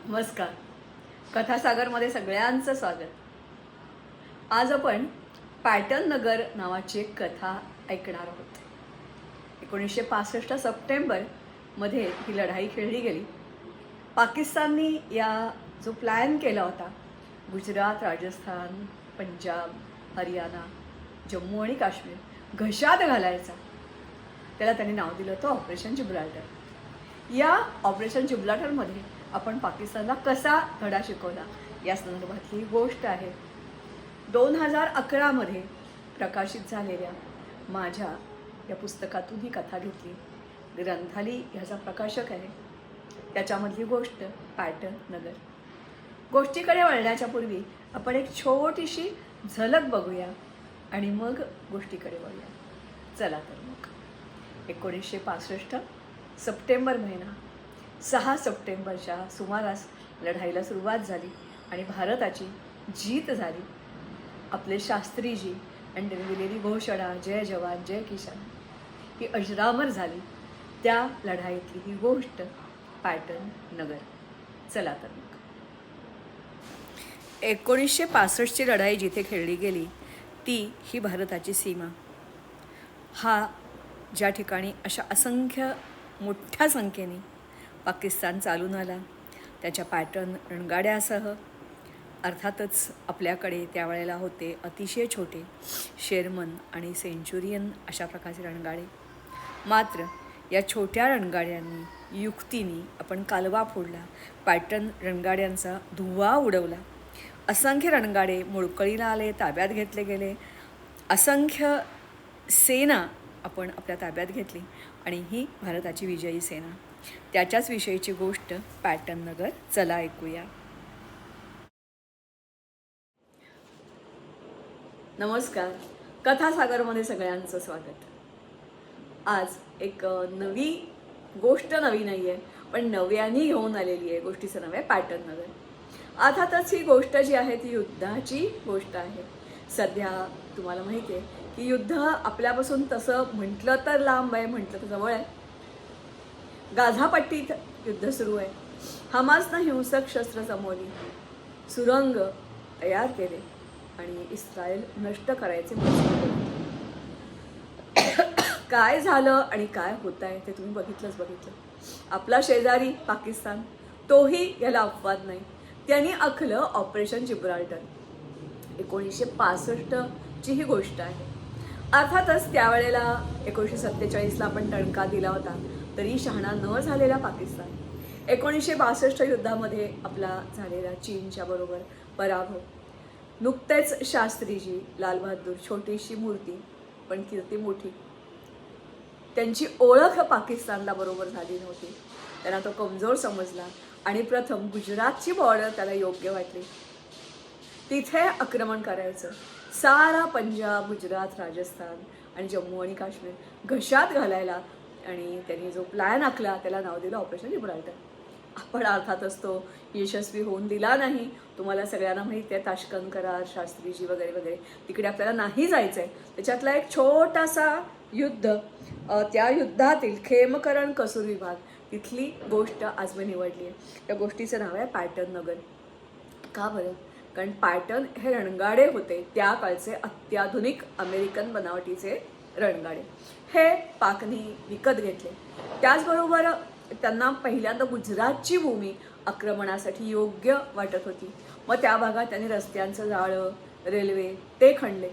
नमस्कार. कथासागरमध्ये सगळ्यांचं स्वागत. आज आपण पॅटर्न नगर नावाची एक कथा ऐकणार आहोत. 1965 सप्टेंबरमध्ये ही लढाई खेळली गेली. पाकिस्ताननी या जो प्लॅन केला होता, गुजरात, राजस्थान, पंजाब, हरियाणा, जम्मू आणि काश्मीर घशात घालायचा, त्याला त्यांनी नाव दिलं होतं ऑपरेशन जिब्राल्टर. या ऑपरेशन जिब्राल्टरमध्ये आपण पाकिस्तानला कसा धडा शिकवला या संदर्भातली गोष्ट आहे. 2011मध्ये प्रकाशित झालेल्या माझ्या या पुस्तकातून ही कथा घेतली. ग्रंथाली ह्याचा प्रकाशक आहे. त्याच्यामधली गोष्ट पॅटर्न नगर. गोष्टीकडे वळण्याच्या पूर्वी आपण एक छोटीशी झलक बघूया आणि मग गोष्टीकडे वळूया. चला तर मग 1965 सप्टेंबर महिना, 6 सप्टेंबरच्या सुमारास लढाईला सुरुवात झाली आणि भारताची जीत झाली. आपले शास्त्रीजी आणि त्यांनी दिलेली घोषणा जय जवान जय किसान ही अजरामर झाली. त्या लढाईतली ही गोष्ट पॅटर्न नगर. चला तर मग 1965ची लढाई जिथे खेळली गेली ती ही भारताची सीमा. हा ज्या ठिकाणी अशा असंख्य मोठ्या संख्येने पाकिस्तान चालून आला, त्याच्या पॅटर्न रणगाड्यासह. अर्थातच आपल्याकडे त्यावेळेला होते अतिशय छोटे शेरमन आणि सेंचुरियन अशा प्रकारचे रणगाडे. मात्र या छोट्या रणगाड्यांनी युक्तीने आपण कालवा फोडला, पॅटर्न रणगाड्यांचा धुव्वा उडवला. असंख्य रणगाडे मोडकळीला आले, ताब्यात घेतले गेले. असंख्य सेना आपण आपल्या ताब्यात घेतली आणि ही भारताची विजयी सेना. त्याच्याच विषयीची गोष्ट पॅटर्न नगर. चला ऐकूया. नमस्कार. कथासागरमध्ये सगळ्यांचं स्वागत. आज एक नवी गोष्ट, नवी नाही आहे पण नव्याने घेऊन आलेली आहे. गोष्टीचं नाव आहे पॅटर्न नगर. अर्थातच ही गोष्ट जी आहे ती युद्धाची गोष्ट आहे. सध्या तुम्हाला माहिती आहे की युद्ध आपल्यापासून तसं म्हटलं तर लांब आहे, म्हटलं तर जवळ आहे. गाझापट्टीत युद्ध सुरू आहे. हमासनं हिंसक शस्त्र जमवली, सुरंग तयार केले आणि इस्रायल नष्ट करायचे प्रयत्न केले. काय झालं आणि काय होत आहे ते तुम्ही बघितलं. आपला शेजारी पाकिस्तान, तोही याला अपवाद नाही. त्यांनी आखलं ऑपरेशन जिब्राल्टर. 1965ची ही गोष्ट आहे. अर्थातच त्यावेळेला 1947ला आपण टणका दिला होता, तरी शहाणा न झालेला पाकिस्तान. 1962 युद्धामध्ये आपला झालेला चीनच्या बरोबर पराभव. नुकतेच शास्त्रीजी लाल बहादूर, छोटीशी मूर्ती पण कीर्ती मोठी, त्यांची ओळख पाकिस्तानला बरोबर झाली नव्हती. त्यांना तो कमजोर समजला आणि प्रथम गुजरातची बॉर्डर त्याला योग्य वाटली. तिथे आक्रमण करायचं. सारा पंजाब, गुजरात, राजस्थान आणि जम्मू आणि काश्मीर घशात घालायला आणि त्यांनी जो प्लॅन आखला त्याला नाव दिलं ऑपरेशन जिब्राल्टर. आपण अर्थातच तो यशस्वी होऊन दिला नाही. तुम्हाला सगळ्यांना माहिती आहे ताश्कंद करार, शास्त्रीजी वगैरे वगैरे, तिकडे आपल्याला नाही जायचं आहे. त्याच्यातला एक छोटासा युद्ध, त्या युद्धातील खेमकरण कसूर विभाग, तिथली गोष्ट आज मी निवडली आहे. त्या गोष्टीचं नाव आहे पॅटर्न नगर. का बरं? कारण पॅटर्न हे रणगाडे होते त्या काळचे अत्याधुनिक अमेरिकन बनावटीचे रणगाडे. हे पाकने विकत घेतले. त्याचबरोबर त्यांना पहिल्यांदा गुजरातची भूमी आक्रमणासाठी योग्य वाटत होती. मग त्या भागात त्यांनी रस्त्यांचं जाळं, रेल्वे ते खणले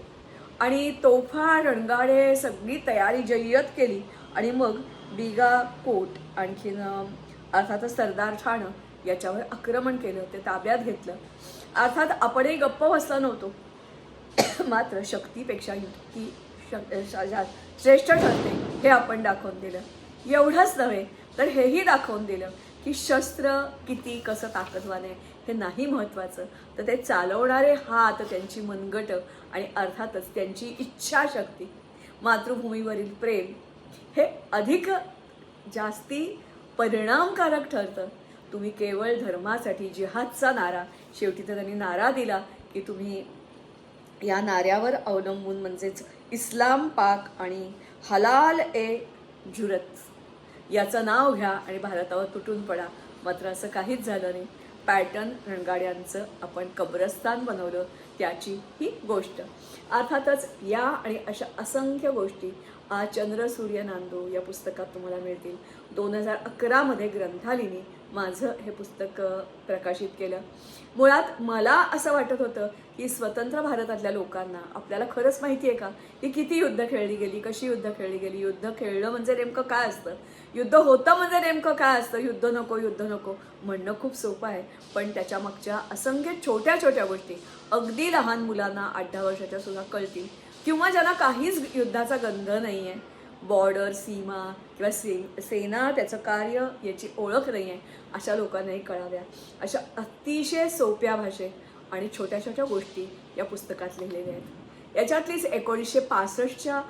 आणि तोफा, रणगाडे सगळी तयारी जय्यत केली. आणि मग बिगा कोट, आणखीन अर्थातच सरदार ठाणं याच्यावर आक्रमण केलं, ते ताब्यात घेतलं. अर्थात आपणही गप्प बसलो नव्हतो. मात्र शक्तीपेक्षा युक्ती श्रेष्ठ ठरते हे आपण दाखवून दिलं. एवढंच नव्हे तर हेही दाखवून दिलं की शस्त्र किती कसं ताकदवान आहे हे नाही महत्त्वाचं, तर ते चालवणारे हात, त्यांची मनगट आणि अर्थातच त्यांची इच्छाशक्ती, मातृभूमीवरील प्रेम हे अधिक जास्ती परिणामकारक ठरतं. तुम्ही केवळ धर्मासाठी जिहादचा नारा, शेवटी तर त्यांनी नारा दिला की तुम्ही या नाऱ्यावर अवलंबून म्हणजेच इस्लाम, पाक आणि हलाल ए जुरत याचं नाव घ्या आणि भारतावर तुटून पडा. मात्र असं काहीच झालं नाही. पॅटर्न रणगाड्यांचं आपण कब्रस्तान बनवलं त्याची ही गोष्ट. अर्थातच या आणि अशा असंख्य गोष्टी आज चंद्र सूर्य नांदो या पुस्तकात तुम्हाला मिळतील. 2011 ग्रंथालीने माझं हे पुस्तक प्रकाशित केलं. मुळात मला असं वाटत होतं की स्वतंत्र भारतातल्या लोकांना आपल्याला खरंच माहिती आहे का की किती युद्ध खेळली गेली, कशी युद्ध खेळली गेली, युद्ध खेळलं म्हणजे नेमकं काय असतं, युद्ध होतं म्हणजे नेमकं काय असतं. युद्ध नको युद्ध नको म्हणणं खूप सोपं आहे, पण त्याच्या मागच्या असंख्य छोट्या छोट्या गोष्टी अगदी लहान मुलांना 8-10 वर्षाच्या सुद्धा कळतील, किंवा ज्यांना काहीच युद्धाचा गंध नाही आहे, बॉर्डर सीमा किंवा सेना त्याचं कार्य याची ओळख नाही आहे, अशा लोकांनाही कळाव्या अशा अतिशय सोप्या भाषेत आणि छोट्या छोट्या गोष्टी या पुस्तकात लिहिलेल्या आहेत. याच्यातलीच 1965च्या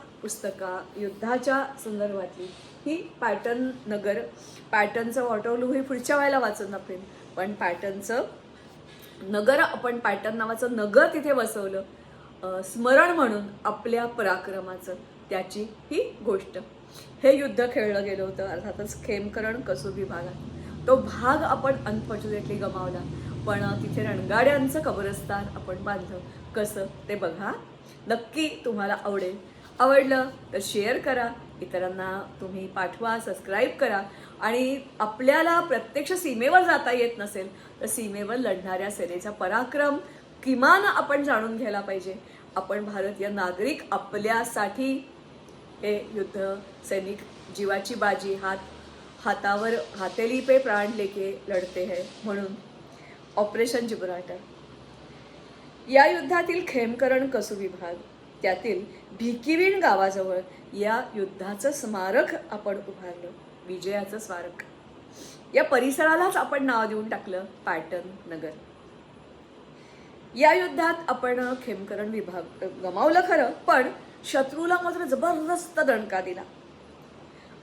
युद्धाच्या संदर्भातली ही पॅटर्न नगर. पॅटर्नचं वॉटरलू हे पुढच्या वेळेला वाचून दाखवेन, पण पॅटर्नचं नगर, आपण पॅटर्न नावाचं नगर तिथे बसवलं स्मरण म्हणून आपल्या पराक्रमाचं, त्याची ही गोष्ट. हे युद्ध खेळलं गेलं होतं अर्थातच खेमकरण कसोबी भागात. तो भाग आपण अनफॉर्च्युनेटली गमावला, पण तिथे रणगाड्यांचं कब्रस्तान आपण बांधलं. कसं ते बघा, नक्की तुम्हाला आवडेल. आवडलं तर शेअर करा, इतरांना तुम्ही पाठवा, सबस्क्राईब करा. आणि आपल्याला प्रत्यक्ष सीमेवर जाता येत नसेल तर सीमेवर लढणाऱ्या सेनेचा पराक्रम किमान आपण जाणून घ्यायला पाहिजे. आपण भारतीय नागरिक आपल्यासाठी हे युद्ध सैनिक जीवाची बाजी हातावर हातेली पे प्राण लेके लढते है. म्हणून ऑपरेशन जिब्राल्टर या युद्धातील खेमकरण कसोबी भाग, त्यातील भिकिविण गावाजवळ या युद्धाचं स्मारक आपण उभारलं, विजयाचं स्मारक. या परिसरालाच आपण नाव देऊन टाकलं पॅटर्न नगर. या युद्धात आपण खेमकरण विभाग गमावलं खरं, पण शत्रूला मात्र जबरदस्त दणका दिला.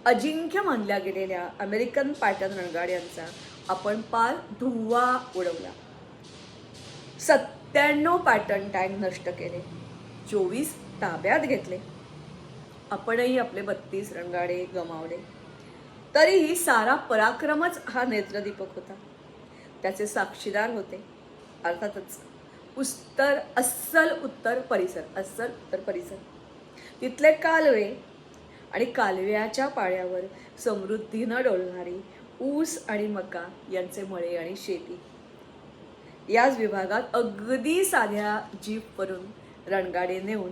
अजिंक्य मानल्या गेलेल्या अमेरिकन पॅटर्न रणगाड्यांचा आपण पार धुव्वा उडवला. 97 पॅटर्न टँक नष्ट केले, 24 ताब्यात घेतले. आपणही आपले 32 रणगाडे गमावले. तरीही सारा पराक्रमच हा नेत्रदीपक होता. त्याचे साक्षीदार होते अर्थातच अस्सल उत्तर परिसर. तिथले कालवे आणि कालव्याच्या पाळ्यावर समृद्धीनं डोलणारी ऊस आणि मका यांचे मळे आणि शेती. याच विभागात अगदी साध्या जीपवरून रणगाडे नेऊन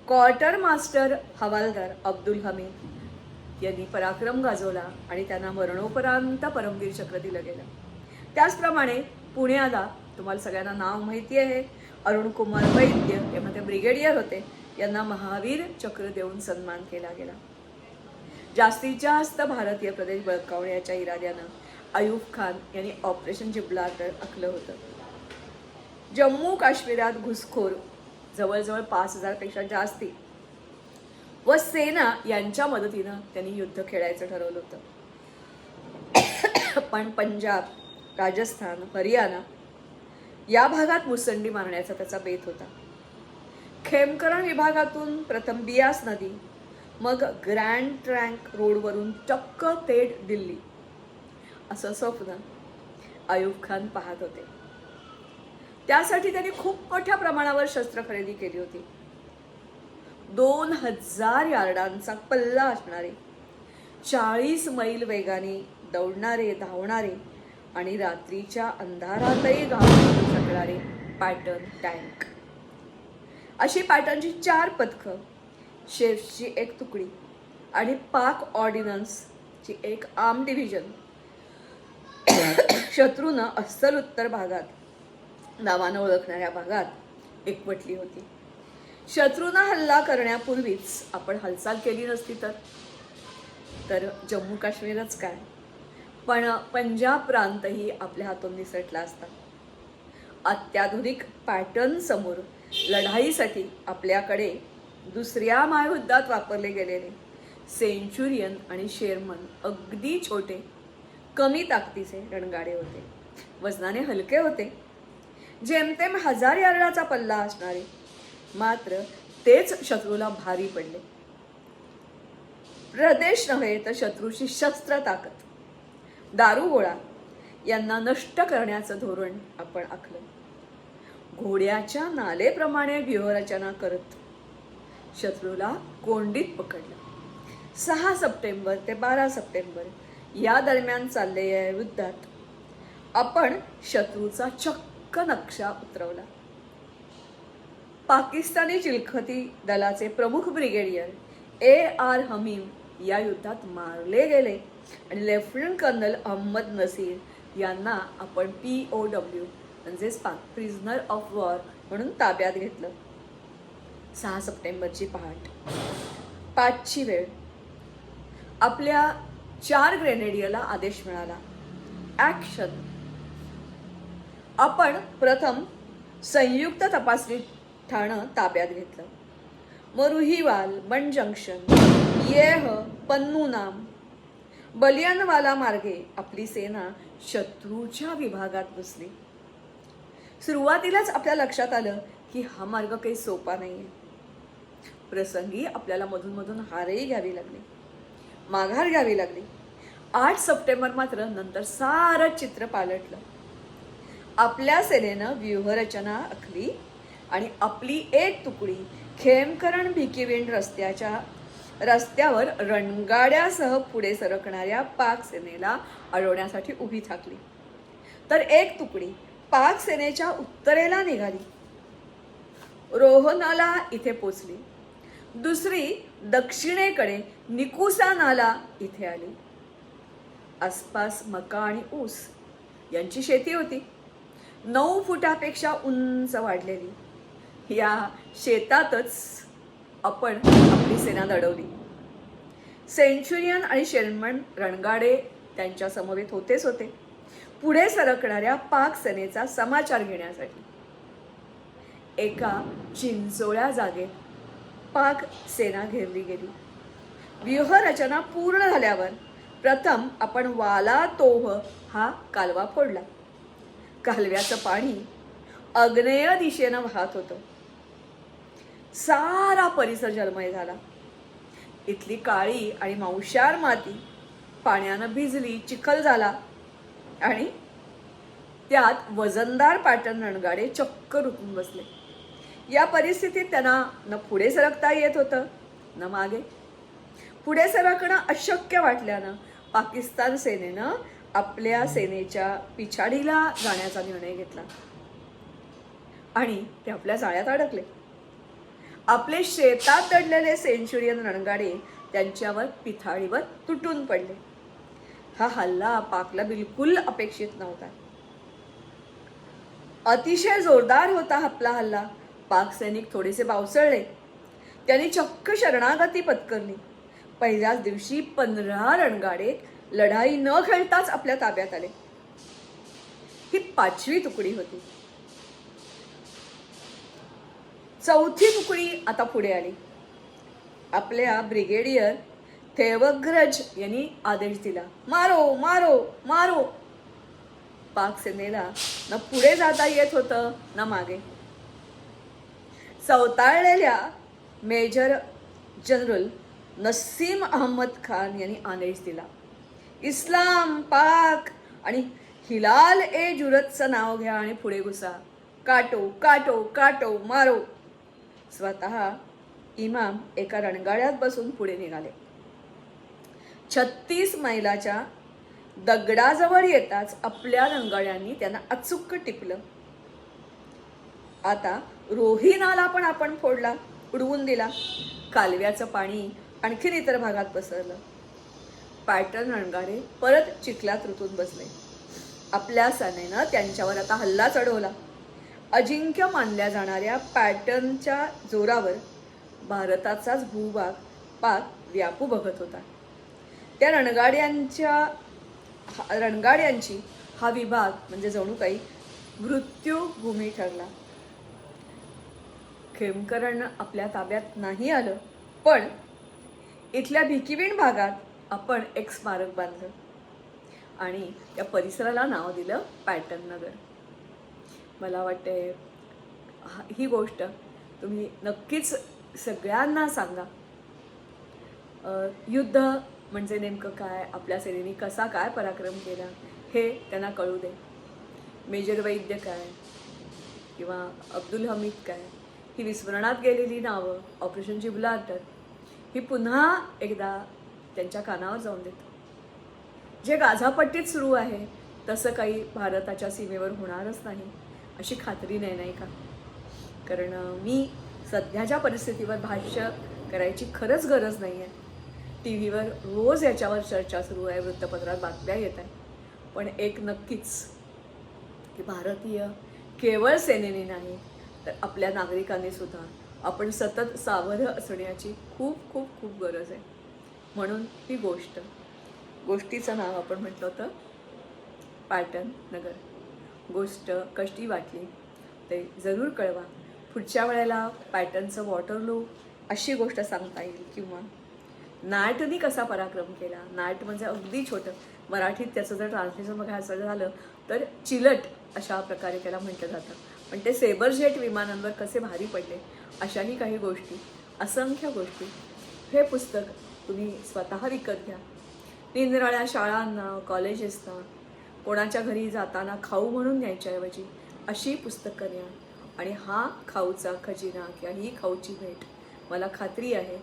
क्वार्टर मास्टर हवालदार अब्दुल हमीद यांनी पराक्रम गाजवला आणि त्यांना मरणोपरांत परमवीर चक्र दिलं गेलं. त्याचप्रमाणे पुण्याला तुम्हाला सगळ्यांना नाव माहिती आहे, अरुण कुमार वैद्य यामध्ये ब्रिगेडियर होते, यांना महावीर चक्र देऊन सन्मान केला गेला. जास्तीत जास्त भारतीय प्रदेश बळकावण्याच्या इराद्यानं अयूब खान यांनी ऑपरेशन जिब्राल्टर आखलं होतं. जम्मू काश्मीरात घुसखोर जवळजवळ 5000पेक्षा जास्ती व सेना यांच्या मदतीनं त्यांनी युद्ध खेळायचं ठरवलं होतं. पण पंजाब, राजस्थान, हरियाणा या भागात मुसंडी मारण्याचा त्याचा बेत होता. खेमकरण विभागातून प्रथम बियास नदी, मग ग्रँड ट्रँक रोडवरून चक्क थेट दिल्ली, असं स्वप्न अयूब खान पाहत होते. त्यासाठी त्यांनी खूप मोठ्या प्रमाणावर शस्त्र खरेदी केली होती. 2000 यार्डांचा पल्ला असणारे, 40 मैल वेगाने दौडणारे, धावणारे आणि रात्रीच्या अंधारातही गावात शकणारे पॅटर्न टँक. अशी पॅटर्नची 4 पथकं, शेफ्सची 1 तुकडी आणि पाक ऑर्डिनन्सची 1 आर्म डिव्हिजन शत्रूनं अस्सल उत्तर भागात नावानं ओळखणाऱ्या भागात एकवटली होती. शत्रूंना हल्ला करण्यापूर्वीच आपण हालचाल केली नसती तर जम्मू काश्मीरच काय, पण पंजाब प्रांतही आपल्या हातून निसटला असता. अत्याधुनिक पॅटर्न समोर लढाईसाठी आपल्याकडे दुसऱ्या महायुद्धात वापरले गेलेले सेंचुरियन आणि शेरमन अगदी छोटे, कमी ताकदीचे रणगाडे होते. वजनाने हलके होते, जेमतेम 1000 यार्डाचा पल्ला असणारे, मात्र तेच शत्रूला भारी पडले. प्रदेश नव्हे तर शत्रूची शस्त्र ताकद, दारुगोळा यांना नष्ट करण्याचं धोरण आपण आखलं. घोड्याच्या नालेप्रमाणे व्यूहरचना करत शत्रूला कोंडीत पकडलं. 6 सप्टेंबर ते 12 सप्टेंबर या दरम्यान चाललेल्या युद्धात आपण शत्रूचा चक्क नक्षा उतरवला. पाकिस्तानी चिलखती दलाचे प्रमुख ब्रिगेडियर AR हमीम या युद्धात मारले गेले आणि लेफ्टनंट कर्नल अहमद नसीर यांना आपण POW म्हणजेच प्रिझनर ऑफ वॉर म्हणून ताब्यात घेतलं. 6 सप्टेंबरची पहाट, 5ची वेळ. आपल्या 4 ग्रेनेडियरला आदेश मिळाला, ॲक्शन. आपण प्रथम संयुक्त तपासणी ठाणं ताब्यात घेतलं. मरुहीवाल, बन जंक्शन, येह, पन्नूनाम, बलियानवाला मार्गे आपली सेना शत्रूच्या विभागात घुसली. सुरुवातीलाच आपल्या लक्षात आलं की हा मार्ग काही सोपा नाहीये. प्रसंगी आपल्याला मधून मधून हारही घ्यावी लागली, माघार घ्यावी लागली. 8 सप्टेंबर मात्र नंतर सारं चित्र पालटलं. आपल्या सेनेनं व्यूहरचना आखली आणि आपली एक तुकडी खेमकरण भिकिविंड रस्त्यावर रणगाड्यासह पुढे सरकणाऱ्या पाक सेनेला अडवण्यासाठी उभी ठाकली. तर एक तुकडी पाक सेनेच्या उत्तरेला निघाली, रोहनाला इथे पोचली. दुसरी दक्षिणेकडे निकुसा नाला इथे आली. आसपास मका आणि ऊस यांची शेती होती, 9 फुटापेक्षा उंच वाढलेली. या शेतातच आपण आपली सेना दडवली. सेंच्युरियन आणि शेरमन रणगाडे त्यांच्या समवेत होतेच होते, पुढे सरकणाऱ्या पाक सेनेचा समाचार घेण्यासाठी. एका चिंचोळ्या जागेत पाक सेना घेरली गेली. व्यूहरचना पूर्ण झाल्यावर प्रथम आपण वाला तोह हा कालवा फोडला. कालव्याचं पाणी आग्नेय दिशेनं वाहत होतं. सारा परिसर जलमय झाला. इथली काळी आणि मांशार माती पाण्यानं भिजली, चिखल झाला आणि त्यात वजनदार पॅटर्न रणगाडे चक्क रुतून बसले. या परिस्थितीत त्यांना न पुढे सरकता येत होतं न मागे. पुढे सरकणं अशक्य वाटल्यानं पाकिस्तान सेनेनं आपल्या सेनेच्या पिछाडीला जाण्याचा निर्णय घेतला आणि ते आपल्या जाळ्यात अडकले. आपले शेतात दडलेले सेंच्युरियन रणगाडे त्यांच्यावर पिथाळीवर तुटून पडले. हा हल्ला पाकला बिलकुल अपेक्षित नव्हता. अतिशय जोरदार होता आपला हल्ला. पाक सैनिक थोडेसे बावचळले. त्यांनी चक्क शरणागती पत्करली. पहिल्याच दिवशी 15 रणगाडे लढाई न खेळताच आपल्या ताब्यात आले. ही 5वी तुकडी होती. 4थी तुकडी आता पुढे आली. आपल्या ब्रिगेडियर थेवग्रज यांनी आदेश दिला, मारो मारो मारो. पाक सेनेला न पुढे जाता येत होतं न मागे. चवताळलेल्या मेजर जनरल नसीम अहमद खान यांनी आदेश दिला, इस्लाम, पाक आणि हिलाल ए जुरतचं नाव घ्या आणि पुढे घुसा. काटो काटो काटो मारो. स्वतः इमाम एका रणगाड्यात बसून पुढे निघाले. 36 मैलाच्या दगडाजवळ येताच आपल्या रणगाड्यांनी त्यांना अचूक टिपलं. आता रोहिनाला पण आपण फोडला, उडवून दिला. कालव्याचं पाणी आणखीन इतर भागात पसरलं. पॅटर्न रणगाडे परत चिखलात रुतून बसले. आपल्या सेनेनं त्यांच्यावर आता हल्ला चढवला. अजिंक्य मानल्या जाणाऱ्या पॅटर्नच्या जोरावर भारताचाच भूभाग पाक व्यापू बघत होता. त्या रणगाड्यांची हा विभाग म्हणजे जणू काही मृत्यूभूमी ठरला. खेमकरण आपल्या ताब्यात नाही आलं, पण इथल्या भिकिविंड भागात आपण एक स्मारक बांधलं आणि त्या परिसराला नाव दिलं पॅटर्न नगर. मला वाटते ही गोष्ट तुम्ही नक्कीच सगळ्यांना सांगा. युद्ध म्हणजे नेमकं काय, आपल्या सेनेने कसा काय पराक्रम केला हे त्यांना कळू दे. मेजर वैद्य काय किंवा अब्दुल हमीद काय, ही विस्मरणात गेलेली नावं, ऑपरेशन जिब्राल्टर, ही पुन्हा एकदा त्यांच्या कानावर जाऊन देतो. जे गाझापट्टीत सुरू आहे तसं काही भारताच्या सीमेवर होणारच नाही अशी खात्री नाही का? कारण मी सध्याच्या परिस्थितीवर भाष्य करायची खरंच गरज नाही आहे. टी व्हीवर रोज याच्यावर चर्चा सुरू आहे, वृत्तपत्रात बातम्या येत आहे. पण एक नक्कीच की भारतीय केवळ सेनेने नाही तर आपल्या नागरिकांनी सुद्धा आपण सतत सावध असण्याची खूप खूप खूप गरज आहे. म्हणून ही गोष्टीचं नाव आपण म्हटलं होतं पाटण नगर. गोष्ट कशी वाटली ते जरूर कळवा. पुढच्या वेळेला पॅटर्नचं वॉटरलू अशी गोष्ट सांगता येईल, किंवा नाटनी कसा पराक्रम केला. नाट म्हणजे अगदी छोटं, मराठीत त्याचं जर ट्रान्सलेशन बघायचं झालं तर चिलट अशा प्रकारे त्याला म्हटलं जातं. पण ते सेबर जेट विमानांवर कसे भारी पडले अशाही काही गोष्टी, असंख्य गोष्टी. हे पुस्तक तुम्ही स्वतः विकत घ्या. निरनिराळ्या शाळांना, कॉलेजेसना, कोणाच्या घरी जाताना खाऊ म्हणून न्यायच्याऐवजी अशी पुस्तकं न्या. आणि हा खाऊचा खजिना किंवा ही खाऊची भेट मला खात्री आहे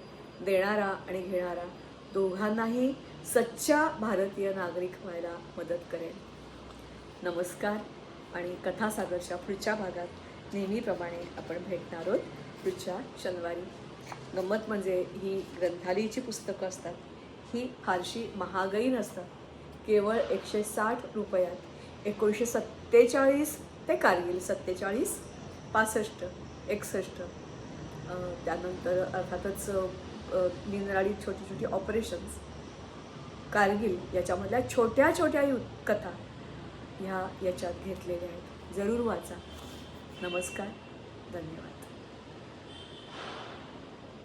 देणारा आणि घेणारा दोघांनाही सच्चा भारतीय नागरिक व्हायला मदत करेल. नमस्कार. आणि कथासागरच्या पुढच्या भागात नेहमीप्रमाणे आपण भेटणार आहोत पुढच्या शनिवारी. गंमत म्हणजे ही ग्रंथालयाची पुस्तकं असतात, ही फारशी महागही नसतात. केवळ 160 रुपयात 1947 ते कारगिल 47, 65, 61, त्यानंतर अर्थातच निरनिराळी छोटी छोटी ऑपरेशन्स, कारगिल याच्यामधल्या छोट्या छोट्या कथा ह्या याच्यात घेतलेल्या आहेत. जरूर वाचा. नमस्कार. धन्यवाद.